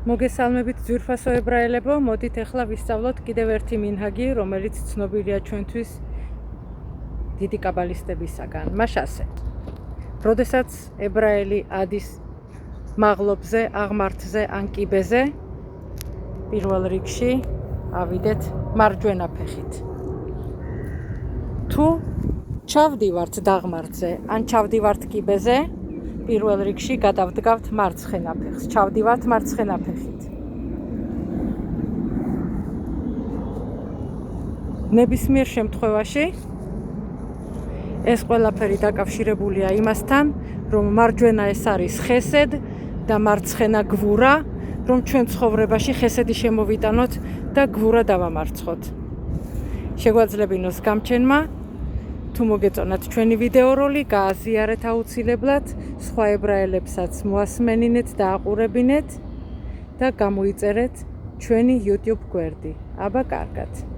მოგესალმებით ძვირფასო ებრაელებო, მოდით ახლა ვისწავლოთ კიდევ ერთი მინჰაგი, რომელიც ცნობილია ჩვენთვის დიდი კაბალისტებისაგან. მას ასე. როდესაც ებრაელი ადის მაღლობზე, აღმართზე ან კიბეზე, პირველ რიგში ავიდეთ მარჯვენა ფეხით. თუ ჩავდივართ დაღმართზე ან ჩავდივართ კიბეზე, პირველ რიგში გადავდგავთ მარცხენა ფეხს. ჩავდივართ მარცხენა ფეხით. ნებისმიერ შემთხვევაში ეს ყველაფერი დაკავშირებულია იმასთან, რომ მარჯვენა ეს არის ხესედ და მარცხენა გვურა, რომ ჩვენ ცხოვრებაში ხესედი შემოვიტანოთ და გვურა დავამარცხოთ. შეგვაძლებინოს გამჩენმა. თუ მოგეწონათ ჩვენი ვიდეოროლი, გააზიარეთ აუცილებლად, სხვა ებრაელებსაც მოასმენინეთ და აყურებინეთ და გამოიწერეთ ჩვენი YouTube გვერდი. აბა კარგად.